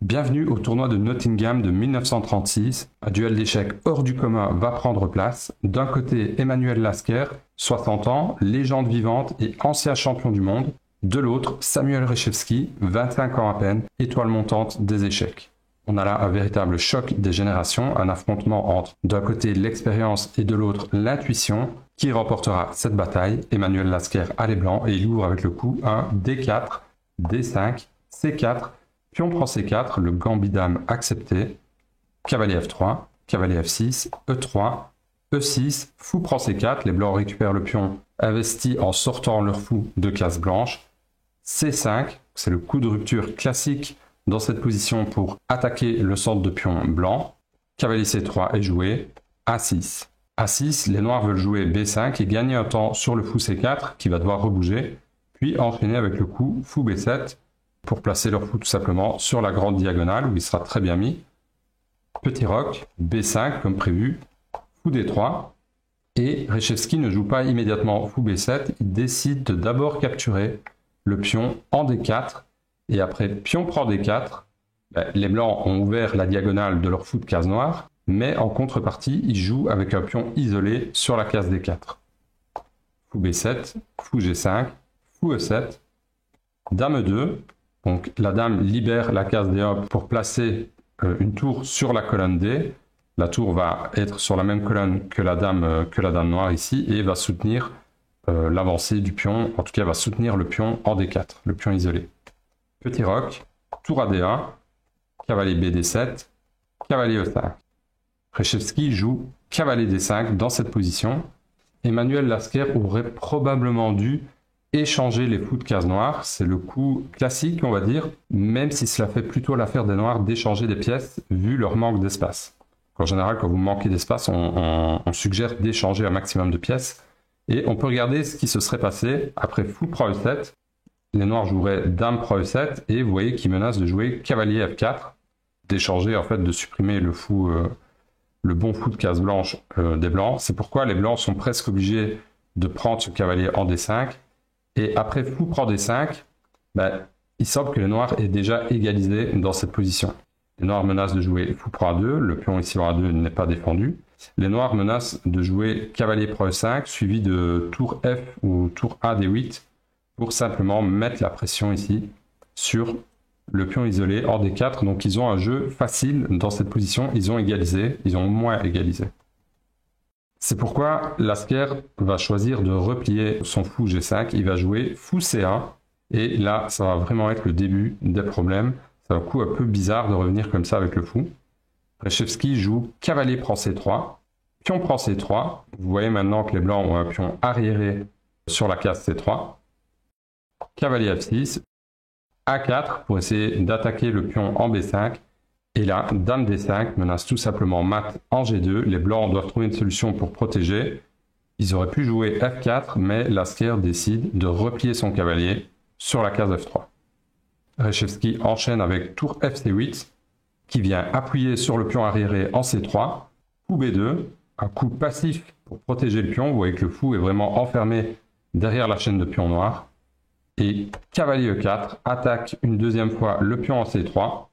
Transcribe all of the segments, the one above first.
Bienvenue au tournoi de Nottingham de 1936. Un duel d'échecs hors du commun va prendre place. D'un côté, Emmanuel Lasquer, 60 ans, légende vivante et ancien champion du monde. De l'autre, Samuel Reshevsky, 25 ans à peine, étoile montante des échecs. On a là un véritable choc des générations, un affrontement entre d'un côté l'expérience et de l'autre l'intuition. Qui remportera cette bataille? Emmanuel Lasquer a les blancs et il ouvre avec le coup un D4, D5, C4, pion prend C4, le gambit dame accepté, cavalier F3, cavalier F6, E3, E6, fou prend C4, les blancs récupèrent le pion investi en sortant leur fou de case blanche, C5, c'est le coup de rupture classique dans cette position pour attaquer le centre de pion blanc, cavalier C3 est joué, A6. A6, les noirs veulent jouer B5 et gagner un temps sur le fou C4 qui va devoir rebouger, puis enchaîner avec le coup fou B7 pour placer leur fou tout simplement sur la grande diagonale où il sera très bien mis. Petit roc, B5 comme prévu, fou D3, et Reshevsky ne joue pas immédiatement fou B7, il décide de d'abord capturer le pion en D4, et après pion prend D4, les blancs ont ouvert la diagonale de leur fou de case noire, mais en contrepartie, ils jouent avec un pion isolé sur la case D4. Fou B7, fou G5, fou E7, dame E2, donc la dame libère la case D1 pour placer une tour sur la colonne D. La tour va être sur la même colonne que la dame noire ici et va soutenir l'avancée du pion, en tout cas va soutenir le pion en D4, le pion isolé. Petit roc, tour à D1, cavalier BD7, cavalier E5. Reshevsky joue cavalier D5 dans cette position. Emmanuel Lasquer aurait probablement dû échanger les fous de case noire. C'est le coup classique, on va dire, même si cela fait plutôt l'affaire des noirs d'échanger des pièces vu leur manque d'espace. En général, quand vous manquez d'espace, on suggère d'échanger un maximum de pièces. Et on peut regarder ce qui se serait passé après fou prend E7. Les noirs joueraient dame prend E7 et vous voyez qu'ils menacent de jouer cavalier F4, d'échanger en fait, de supprimer le fou, le bon fou de case blanche des blancs. C'est pourquoi les blancs sont presque obligés de prendre ce cavalier en D5. Et après fou prend D5, il semble que les noirs aient déjà égalisé dans cette position. Les noirs menacent de jouer fou prend A2, le pion ici en A2 n'est pas défendu. Les noirs menacent de jouer cavalier prend E5, suivi de tour F ou tour A D8, pour simplement mettre la pression ici sur le pion isolé hors D4. Donc ils ont un jeu facile dans cette position, ils ont égalisé, ils ont au moins égalisé. C'est pourquoi Lasquer va choisir de replier son fou G5, il va jouer fou C1, et là ça va vraiment être le début des problèmes. C'est un coup un peu bizarre de revenir comme ça avec le fou. Reshevsky joue cavalier prend C3, pion prend C3, vous voyez maintenant que les blancs ont un pion arriéré sur la case C3, cavalier F6, A4 pour essayer d'attaquer le pion en B5, et là, dame D5 menace tout simplement mat en G2. Les blancs doivent trouver une solution pour protéger. Ils auraient pu jouer F4, mais Lasquer décide de replier son cavalier sur la case F3. Reshevsky enchaîne avec tour FC8, qui vient appuyer sur le pion arriéré en C3. Fou B2, un coup passif pour protéger le pion. Vous voyez que le fou est vraiment enfermé derrière la chaîne de pions noirs. Et cavalier E4 attaque une deuxième fois le pion en C3.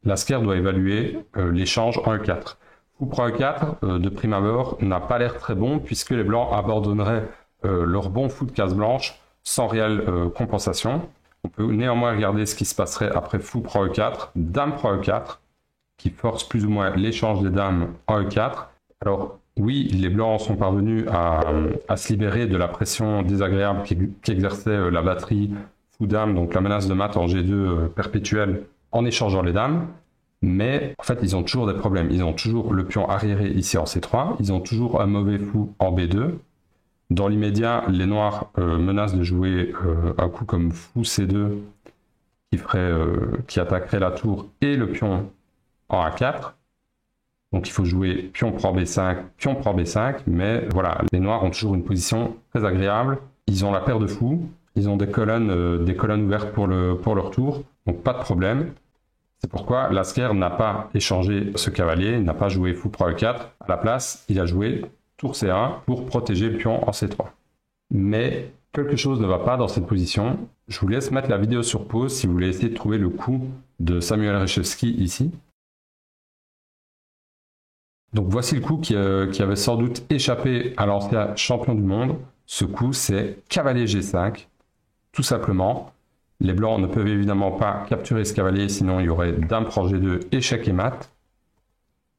Lasquer doit évaluer l'échange en E4. Fou prend E4, de prime abord, n'a pas l'air très bon puisque les blancs abandonneraient leur bon fou de case blanche sans réelle compensation. On peut néanmoins regarder ce qui se passerait après fou prend E4, dame prend E4, qui force plus ou moins l'échange des dames en E4. Alors oui, les blancs sont parvenus à se libérer de la pression désagréable qu'exerçait la batterie fou-dame, donc la menace de mat en G2 perpétuelle, en échangeant les dames, mais en fait ils ont toujours des problèmes. Ils ont toujours le pion arriéré ici en C3, ils ont toujours un mauvais fou en B2. Dans l'immédiat, les noirs menacent de jouer un coup comme fou C2 qui attaquerait la tour et le pion en A4. Donc il faut jouer pion prend B5, mais voilà, les noirs ont toujours une position très agréable. Ils ont la paire de fous, ils ont des colonnes ouvertes pour leur tour, donc pas de problème. C'est pourquoi Lasquer n'a pas échangé ce cavalier, il n'a pas joué fou prend E4. À la place, il a joué tour C1 pour protéger le pion en C3. Mais quelque chose ne va pas dans cette position. Je vous laisse mettre la vidéo sur pause si vous voulez essayer de trouver le coup de Samuel Reshevsky ici. Donc voici le coup qui avait sans doute échappé à l'ancien champion du monde. Ce coup, c'est cavalier G5, tout simplement. Les blancs ne peuvent évidemment pas capturer ce cavalier, sinon il y aurait dame prend G2, échec et mat.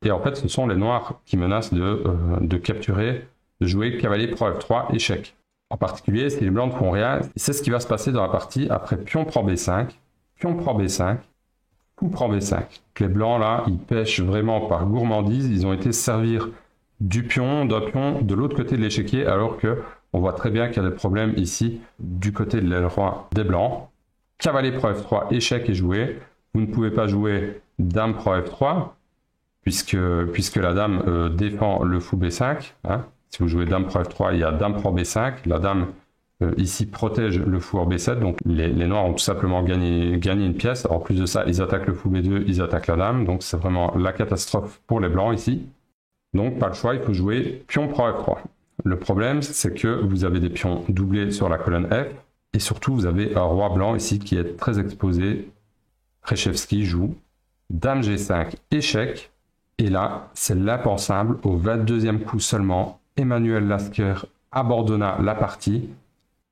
Et en fait, ce sont les noirs qui menacent de capturer, de jouer cavalier prend F3, échec. En particulier, si les blancs ne font rien, c'est ce qui va se passer dans la partie après pion prend B5, pion prend B5, coup prend B5. Donc les blancs là, ils pêchent vraiment par gourmandise, ils ont été servir d'un pion de l'autre côté de l'échiquier, alors que on voit très bien qu'il y a des problèmes ici du côté de l'aile roi des blancs. Cavalier prend F3, échec est joué. Vous ne pouvez pas jouer dame prend F3, puisque la dame défend le fou B5. Hein. Si vous jouez dame prend F3, il y a dame prend B5. La dame ici protège le fou hors B7, donc les noirs ont tout simplement gagné une pièce. En plus de ça, ils attaquent le fou B2, ils attaquent la dame, donc c'est vraiment la catastrophe pour les blancs ici. Donc pas le choix, il faut jouer pion prend F3. Le problème, c'est que vous avez des pions doublés sur la colonne F, et surtout vous avez un roi blanc ici qui est très exposé. Reshevsky joue dame G5, échec, et là, c'est l'impensable. Au 22e coup seulement, Emmanuel Lasker abandonna la partie.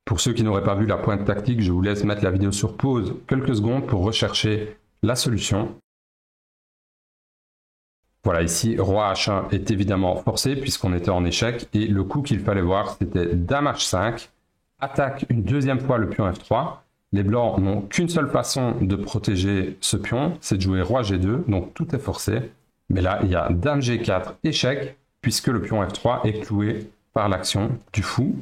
Pour ceux qui n'auraient pas vu la pointe tactique, je vous laisse mettre la vidéo sur pause quelques secondes pour rechercher la solution. Voilà, ici, roi H1 est évidemment forcé puisqu'on était en échec et le coup qu'il fallait voir, c'était dame H5, attaque une deuxième fois le pion F3. Les blancs n'ont qu'une seule façon de protéger ce pion, c'est de jouer roi G2, donc tout est forcé. Mais là, il y a dame G4, échec, puisque le pion F3 est cloué par l'action du fou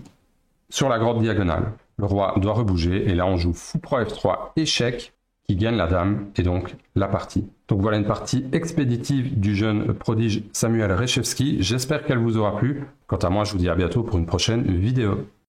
sur la grotte diagonale. Le roi doit rebouger, et là on joue fou prend F3, échec, qui gagne la dame, et donc la partie. Donc voilà une partie expéditive du jeune prodige Samuel Reshevsky. J'espère qu'elle vous aura plu. Quant à moi, je vous dis à bientôt pour une prochaine vidéo.